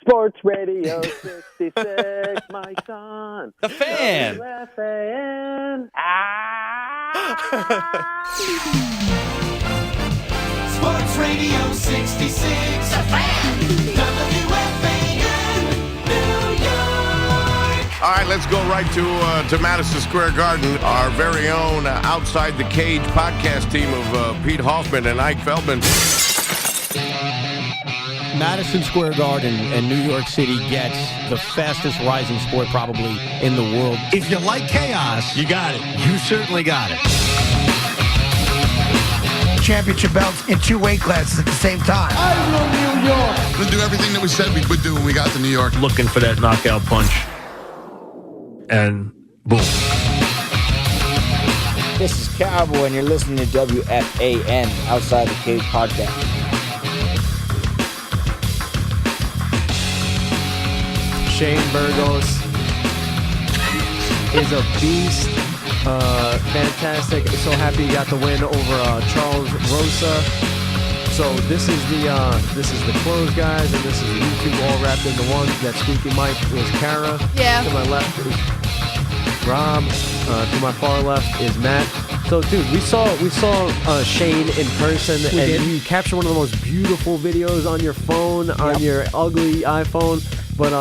Sports Radio 66, my son. The Fan. WFAN. Sports Radio 66, The Fan. WFAN, New York. All right, let's go right to Madison Square Garden. Our very own Outside the Cage podcast team of Pete Hoffman and Ike Feldman. Madison Square Garden and New York City gets the fastest rising sport probably in the world. If you like chaos, You got it. you certainly got it. Championship belts in 2 weight classes at the same time. We'll do everything that we said we would do when we got to New York. Looking for that knockout punch. And boom. This is Cowboy, and you're listening to WFAN, Outside the Cage podcast. Shane Burgos is a beast. Fantastic. So happy he got the win over Charles Rosa. So this is the close, guys, and this is YouTube all wrapped into one. That squeaky mic was Kara. Yeah. To my left is Rob. To my far left is Matt. So, dude, we saw Shane in person, and you captured one of the most beautiful videos on your phone, on your ugly iPhone. But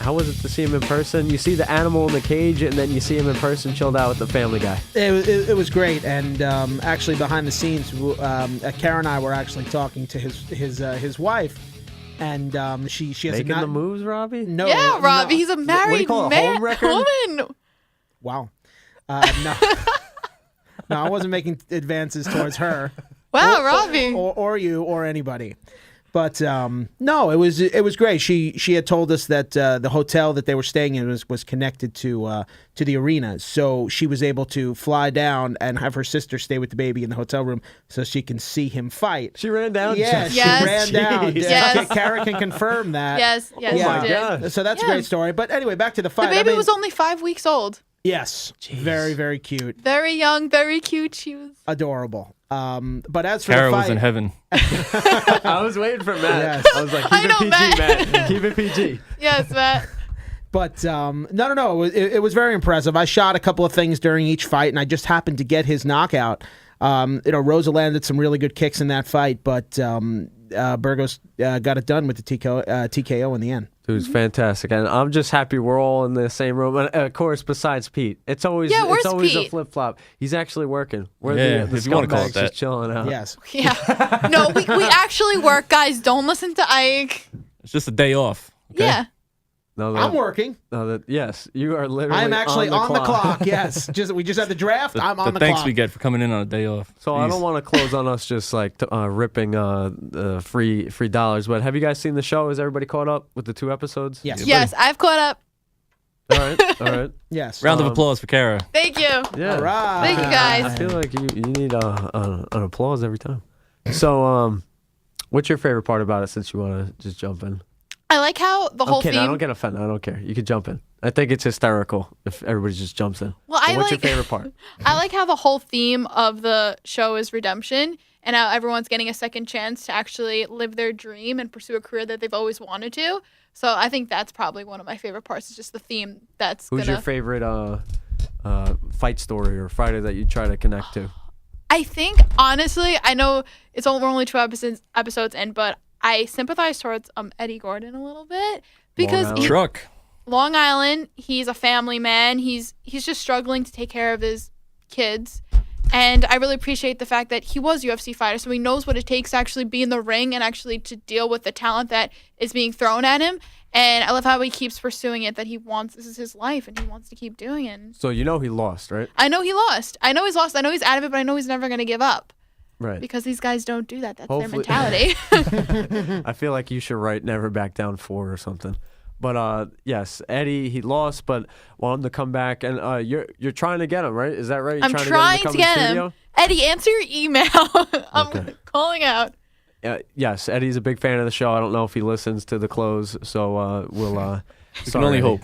how was it to see him in person? You see the animal in the cage, and then you see him in person, chilled out with the Family Guy. It was great, and actually behind the scenes, Kara and I were actually talking to his wife, and she has making the moves, Robbie. No, yeah, Robbie, he's a married man, woman. Wow. No, I wasn't making advances towards her. Wow, Robbie, or you, or anybody. But no, it was great. She had told us that the hotel that they were staying in was connected to the arena, so she was able to fly down and have her sister stay with the baby in the hotel room so she can see him fight. She ran down. Yeah, she ran down. Yes. Kara can confirm that. Yes, oh my God. So that's a great story. But anyway, back to the fight. The baby was only 5 weeks old. Yes, very, very cute. Very young, very cute. She was adorable. But as for Kara the fight, was in heaven. I was waiting for Matt. Yes. I was like, keep it PG, Matt. Keep it PG. Yes, Matt. But no. It was very impressive. I shot a couple of things during each fight, and I just happened to get his knockout. Rosa landed some really good kicks in that fight, but Burgos got it done with the TKO in the end. It was fantastic, and I'm just happy we're all in the same room. And of course, besides Pete, it's always Pete? a flip flop. He's actually working. We're the if you want to call it scumbags that. just chilling out. Yes. Yeah. No, we actually work, guys. Don't listen to Ike. It's just a day off. Okay? Yeah. No, I'm working. No, yes, you are literally. I'm actually on the clock. Yes. We just had the draft. I'm on the thanks clock. we get for coming in on a day off. So I don't want to close on us just like ripping free dollars. But have you guys seen the show? Is everybody caught up with the 2 episodes? Yes. Yes, I've caught up. All right. Yes. Round of applause for Kara. Thank you. Yeah. All right. Thank you, guys. I feel like you need an applause every time. So, what's your favorite part about it? Since you want to just jump in. I like how the whole theme. I don't get offended. I don't care. You can jump in. I think it's hysterical if everybody just jumps in. Well, what's your favorite part? I like how the whole theme of the show is redemption, and how everyone's getting a second chance to actually live their dream and pursue a career that they've always wanted to. So I think that's probably one of my favorite parts. Is just the theme. Who's your favorite fight story or fighter that you try to connect to? I think honestly, I know we're only 2 episodes in, but I sympathize towards Eddie Gordon a little bit because Long Island, he's a family man. He's just struggling to take care of his kids. And I really appreciate the fact that he was a UFC fighter, so he knows what it takes to actually be in the ring and actually to deal with the talent that is being thrown at him. And I love how he keeps pursuing it, that this is his life and he wants to keep doing it. So he lost, right? I know he lost. I know he's lost. I know he's out of it, but I know he's never going to give up. Right. Because these guys don't do that. That's their mentality. I feel like you should write Never Back Down 4 or something. But yes, Eddie, he lost, but want him to come back. And you're trying to get him, right? Is that right? I'm trying to get him. Eddie, answer your email. I'm calling out. Yes, Eddie's a big fan of the show. I don't know if he listens to the close, so we'll... we can only hope.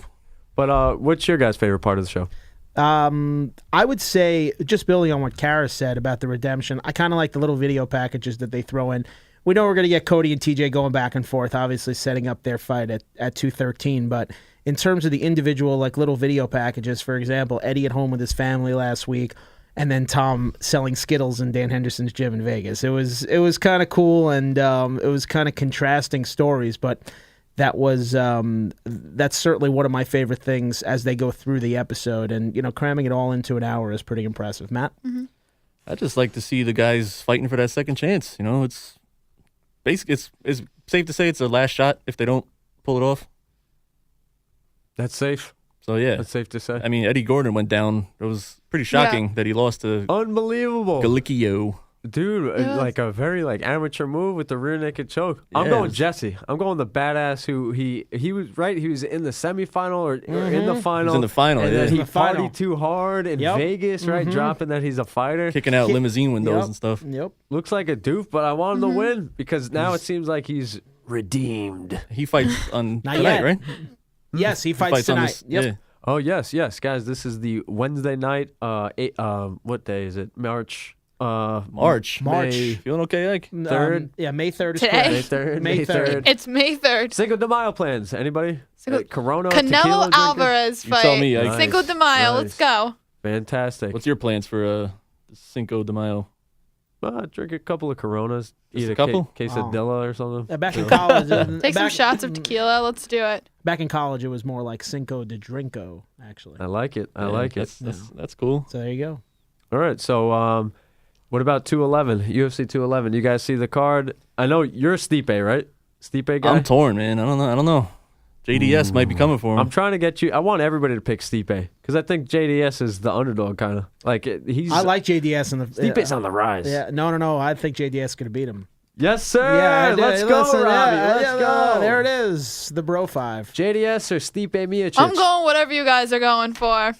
But what's your guys' favorite part of the show? I would say, just building on what Kara said about the redemption, I kind of like the little video packages that they throw in we know we're going to get Cody and TJ going back and forth, obviously setting up their fight at 213. But in terms of the individual, like little video packages, for example, Eddie at home with his family last week, and then Tom selling Skittles in Dan Henderson's gym in Vegas. It was kind of cool, and it was kind of contrasting stories, but that's certainly one of my favorite things as they go through the episode, and cramming it all into an hour is pretty impressive. Matt? Mm-hmm. I just like to see the guys fighting for that second chance. It's basically it's safe to say it's their last shot if they don't pull it off. That's safe. So yeah, that's safe to say. I mean, Eddie Gordon went down. It was pretty shocking that he lost to unbelievable Galicchio. Dude, like a very amateur move with the rear naked choke. I'm going Jesse. I'm going the badass who he was right. He was in the semifinal or in the final. He was in the final, and yeah. then he partied too hard in Vegas, right? Dropping that he's a fighter, kicking out limousine windows and stuff. Yep, looks like a doof, but I want him to win because now it seems like he's redeemed. He fights on tonight, right? Yes, he fights tonight. Yep. Yeah. Oh yes, guys. This is the Wednesday night. What day is it? March. May. Feeling okay, Ike? 3rd? May 3rd is Today? correct. May 3rd. It's May 3rd. Cinco de Mayo plans. Anybody? Corona, Canelo tequila Alvarez You fight. tell me, Ike. Cinco de Mayo. Let's go. Fantastic. What's your plans for Cinco de Mayo? Drink a couple of Coronas. Just eat a couple? quesadilla or something. Back in college. Take some shots of tequila. Let's do it. Back in college, it was more like Cinco de Drinko, actually. I like it. I like it. That's cool. So there you go. All right. So what about 211? UFC 211. You guys see the card? I know you're a Stipe, right? Stipe guy? I'm torn, man. I don't know. JDS might be coming for him. I'm trying to get you. I want everybody to pick Stipe because I think JDS is the underdog, kind of like he's. I like JDS in the. Stipe's on the rise. Yeah, no. I think JDS is going to beat him. Yes, sir. Yeah, let's go, Robbie. Let's go. There it is. The Bro 5. JDS or Stipe Miocic? I'm going whatever you guys are going for.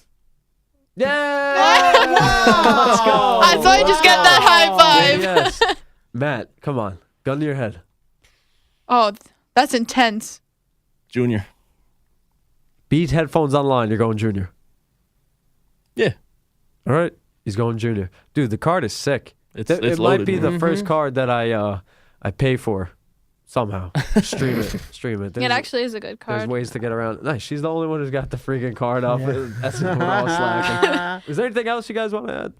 Yeah. Let's go. I thought you just get that high five. Yes. Matt, come on. Gun to your head. Oh, that's intense. Junior. Beat headphones online. You're going Junior. Yeah. All right. He's going Junior. Dude, the card is sick. It's it loaded, might be man. the first card that I pay for somehow. Stream it. It actually is a good card. There's ways to get around. Nice. She's the only one who's got the freaking card up. That's we're all slacking. Is there anything else you guys want to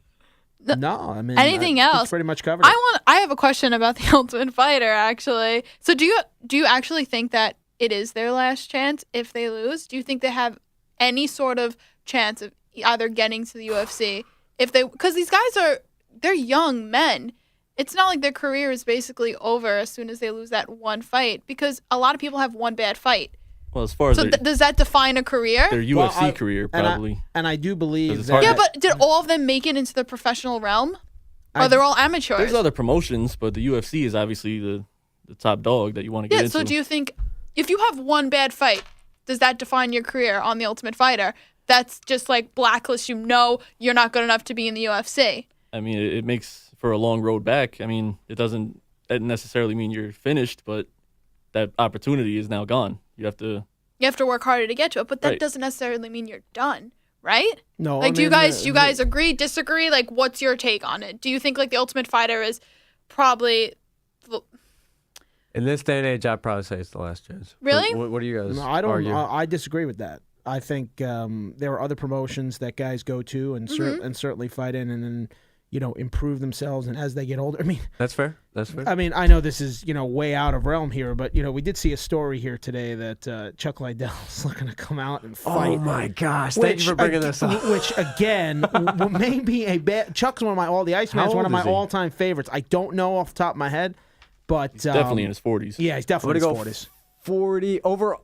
add? No, I mean anything else? Pretty much covered. I have a question about the Ultimate Fighter actually. So do you actually think that it is their last chance if they lose? Do you think they have any sort of chance of either getting to the UFC because these guys they're young men. It's not like their career is basically over as soon as they lose that one fight because a lot of people have one bad fight. Well, as far as does that define a career? Their UFC career, probably. And I do believe that. Yeah, but did all of them make it into the professional realm? Or they're all amateurs? There's other promotions, but the UFC is obviously the top dog that you want to get into. So do you think if you have one bad fight, does that define your career on The Ultimate Fighter? That's just like blacklist. You're not good enough to be in the UFC. I mean, it makes for a long road back. I mean, it doesn't necessarily mean you're finished, but that opportunity is now gone. You have to work harder to get to it, but that doesn't necessarily mean you're done, right? No. Like, do you guys agree, disagree? Like, what's your take on it? Do you think like The Ultimate Fighter is probably? In this day and age, I'd probably say it's the last chance. Really? What do you guys? No, I don't. argue? I disagree with that. I think there are other promotions that guys go to and certainly fight in and then improve themselves, and as they get older. I mean, that's fair. I mean, I know this is way out of realm here, but we did see a story here today that Chuck Liddell's looking to come out and fight. Oh my gosh! Thank you for bringing this up. Which again may be a bad. Chuck's one of the Iceman's one of my all-time favorites. I don't know off the top of my head, but he's definitely in his 40s. Yeah, he's definitely in his 40s. 40 older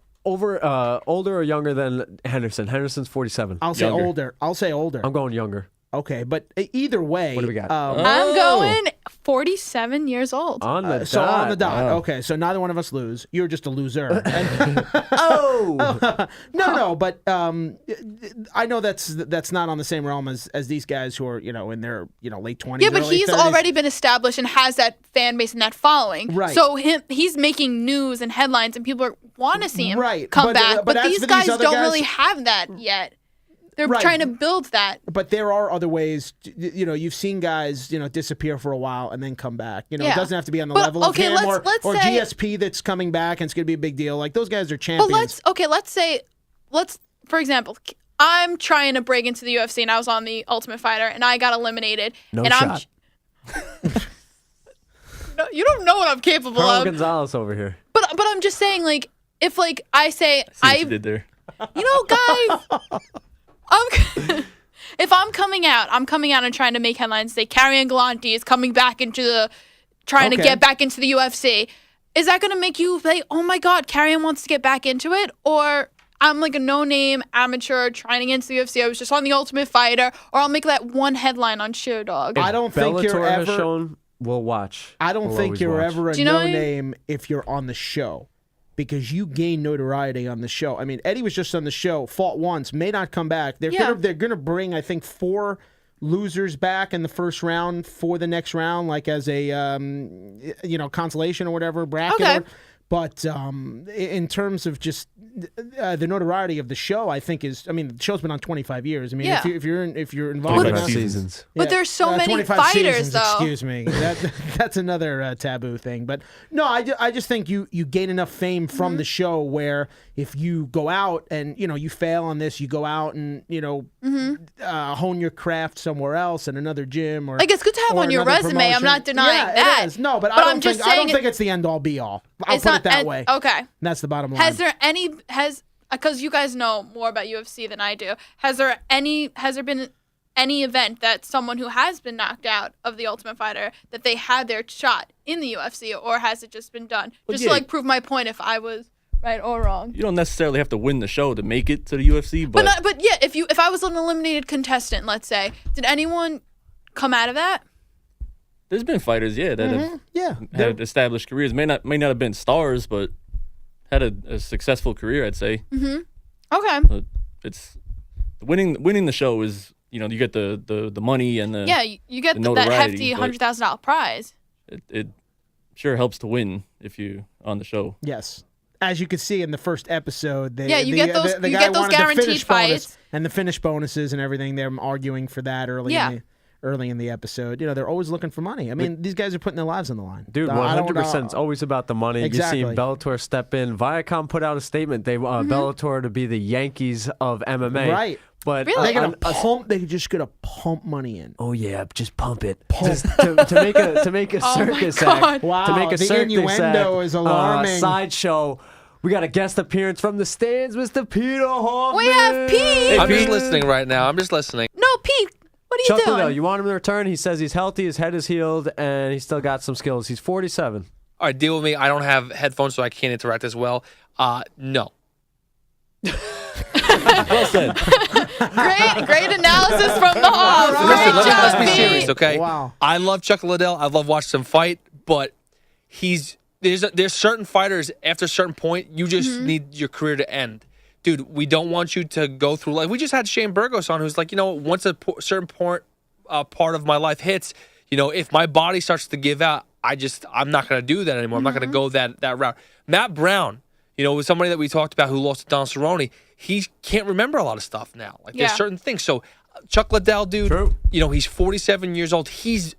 or younger than Henderson. Henderson's 47. I'll say older. I'm going younger. Okay, but either way, what do we got? I'm going 47 years old. On the dot. So on the dot. Wow. Okay, so neither one of us lose. You're just a loser. Oh no, but I know that's not on the same realm as these guys who are in their late 20s. Yeah, but early he's 30s. already been established and has that fan base and that following. Right. So he's making news and headlines, and people want to see him right. come back. But But these guys don't really have that yet. They're trying to build that. But there are other ways. You've seen guys, disappear for a while and then come back. It doesn't have to be on the level of him or say, GSP that's coming back and it's going to be a big deal. Like, those guys are champions. But let's for example, I'm trying to break into the UFC and I was on the Ultimate Fighter and I got eliminated. No and shot. No, you don't know what I'm capable Carl of. Gonzalez over here. But I'm just saying, like, if like I say what you did there. Guys, if I'm coming out and trying to make headlines. Say Karrion Galante is coming back into trying to get back into the UFC. Is that going to make you say, "Oh my God, Karrion wants to get back into it"? Or I'm like a no-name amateur trying to get into the UFC. I was just on the Ultimate Fighter, or I'll make that one headline on ShareDog. I don't think you're Bellator has ever. shown, we'll watch. I don't think you're ever a Do you know what I mean? no-name if you're on the show. Because you gain notoriety on the show. I mean, Eddie was just on the show, fought once, may not come back. They're gonna bring, I think, 4 losers back in the first round for the next round, like as a consolation or whatever bracket. Okay. But in terms of just the notoriety of the show, I think the show's been on 25 years. I mean, if you're involved in seasons. But there's so many 25 fighters, seasons, though. Excuse me, that's another taboo thing. But no, I just think you gain enough fame from the show where if you go out and you fail on this, you go out and hone your craft somewhere else in another gym or. Like, it's good to have on your resume. Promotion. I'm not denying that. It is. No, but I'm just saying I don't think it's the end all be all. I'll put it that way. Okay. That's the bottom line. Because you guys know more about UFC than I do. Has there been any event that someone who has been knocked out of the Ultimate Fighter that they had their shot in the UFC, or has it just been done? Just to prove my point if I was right or wrong. You don't necessarily have to win the show to make it to the UFC, but yeah, if I was an eliminated contestant, let's say, did anyone come out of that? There's been fighters, that have had established careers. May not have been stars, but had a successful career, I'd say. Mm-hmm. Okay. But it's winning the show is you get the money and the you get the that hefty $100,000 prize. It sure helps to win if you on the show. Yes. As you could see in the first episode, you get those guaranteed fights and the finish bonuses and everything. They're arguing for that early in the episode. They're always looking for money. I mean, these guys are putting their lives on the line. Dude, 100%. It's always about the money. Exactly. You've seen Bellator step in. Viacom put out a statement. They want Bellator to be the Yankees of MMA. Right. But really? They're just gonna pump money in. Oh yeah, just pump it. Just to make a circus act. Wow, to make a the circus innuendo act, is alarming. Sideshow. We got a guest appearance from the stands, Mr. Peter Hoffman. We have Pete. I'm just listening right now. I'm just listening. No, Pete. What are you Chuck doing? Liddell, you want him to return? He says he's healthy, his head is healed, and he's still got some skills. He's 47. All right, deal with me. I don't have headphones, so I can't interact as well. No. Well said. Great analysis from the Hoff. Listen, let's be Pete. serious, okay? Wow. I love Chuck Liddell. I love watching him fight, but there's certain fighters after a certain point you just need your career to end. Dude, we don't want you to go through life. We just had Shane Burgos on, who's like, once a certain part of my life hits, if my body starts to give out, I'm not going to do that anymore. I'm not going to go that route. Matt Brown, was somebody that we talked about who lost to Don Cerrone. He can't remember a lot of stuff now. Like there's certain things. So Chuck Liddell, dude, True. He's 47 years old. He's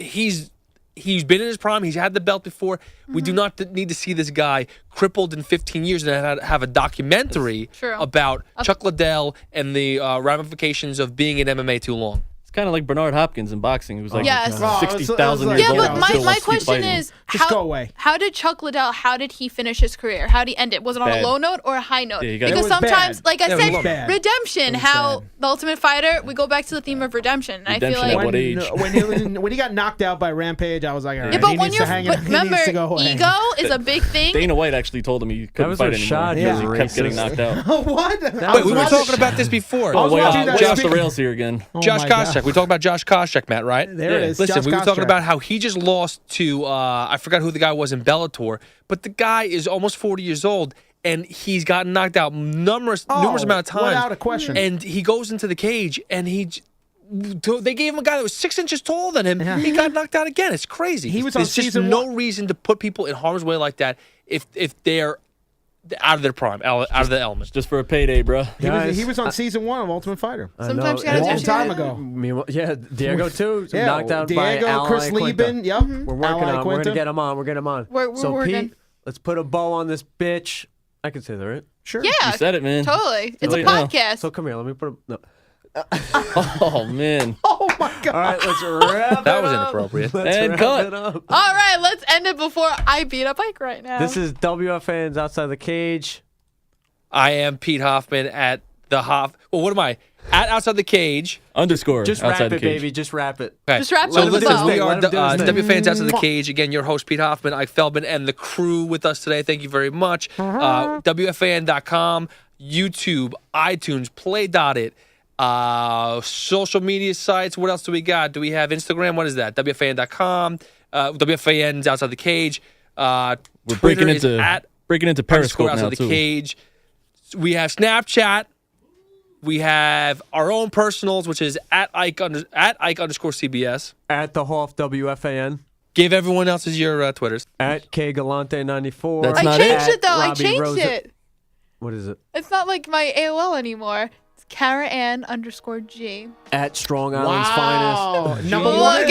been in his prime. He's had the belt before. We do not need to see this guy crippled in 15 years and have a documentary about Chuck Liddell and the ramifications of being in MMA too long. It's kind of like Bernard Hopkins in boxing. He was like 60,000 like, years old. Yeah, but and my still wants to keep question fighting. is, go away. How did Chuck Liddell, how did he finish his career? How did he end it? Was it on a low note or a high note? Yeah, because sometimes, like I said, bad. redemption, how the Ultimate Fighter, we go back to the theme of redemption. And I feel like at what age? when he got knocked out by Rampage, I was like, all right, yeah, but he when needs to hang it. remember, he needs to go away. ego is a big thing. Dana White actually told him he couldn't fight anymore because he kept getting knocked out. What? Wait, we were talking about this before. Way off the rails here again. Josh Koscheck. We talked about Josh Koscheck, Matt, right? There it is. Listen, Josh we were talking Koscheck. about how he just lost to, I forgot who the guy was in Bellator, but the guy is almost 40 years old, and he's gotten knocked out numerous amount of times. Without a question. And he goes into the cage, and they gave him a guy that was 6 inches taller than him. Yeah. He got knocked out again. It's crazy. He was on There's just no reason to put people in harm's way like that if they're out of their prime, out of the element. Just for a payday, bro. He was on season 1 of Ultimate Fighter. Sometimes you a gotta long do time shit. ago. Yeah, Diego too. Yeah, knocked out by Diego, Al Chris and Quinta. Lieben. Yep. We're working on. We're gonna get him on. We're getting him on. We're so working. Pete, let's put a bow on this bitch. I can say that, right? Sure. Yeah, You said it, man. Totally. It's a Right now. podcast. So come here. Let me put a. No. Oh, man. Oh, my God. All right, let's wrap That it was up. inappropriate. Let's And wrap cut. it up. All right, let's end it before I beat up Ike right now. This is WFAN's Outside the Cage. I am Pete Hoffman at the Hoff. Well, what am I? At Outside the Cage. _. Just outside wrap the it, cage. baby. Just wrap it. Okay. Just wrap it So with a listen, bow. we are Let him do his thing. WFAN's Outside the Cage. Again, your host, Pete Hoffman, Ike Feldman, and the crew with us today. Thank you very much. WFAN.com, YouTube, iTunes, Play.it, social media sites. What else do we got? Do we have Instagram? What is that? WFAN.com, WFAN's Outside the Cage. We're Twitter breaking is into at Periscope Outside now, the too. Cage. We have Snapchat. We have our own personals, which is at Ike _ CBS. At the Hoff WFAN. Give everyone else's your Twitters. At K Galante 94. That's I not changed it. it though. I Robbie changed Rosa- it. What is it? It's not like my AOL anymore. It's Kara Ann _G. At Strong Island's Finest. Number Look one. at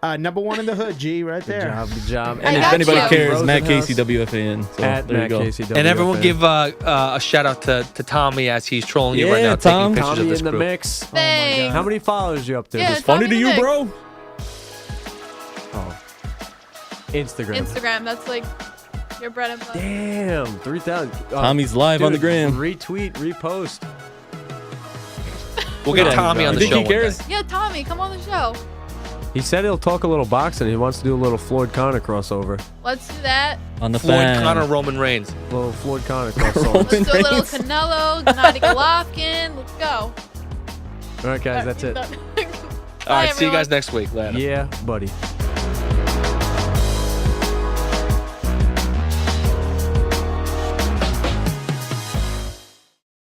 that. Number 1 in the hood, G, right there. Good job. I And if got anybody you. cares, Matt Rosenhaus. Casey, WFAN. So At there Matt you go. Casey WFAN. And everyone give a shout out to Tommy as he's trolling you right Yeah, now, Tom. taking pictures of Tommy this in the crew. mix. Thanks. How many followers you up to? Yeah, It's funny Tommy to you, Nick. bro? Instagram. Instagram. That's like your bread and butter. Damn, 3,000. Tommy's live on the gram. Retweet, repost. We'll get Tommy on the You show. think he one cares? day. Yeah, Tommy, come on the show. He said he'll talk a little boxing. He wants to do a little Floyd Conor crossover. Let's do that. On the Floyd fan. Conor, Roman Reigns. A little Floyd Conor crossover. Let's do a little Reigns. Canelo, Gennady Golovkin. Let's go. All right, guys, that's it. All right, see you guys next week. Later. Yeah, buddy.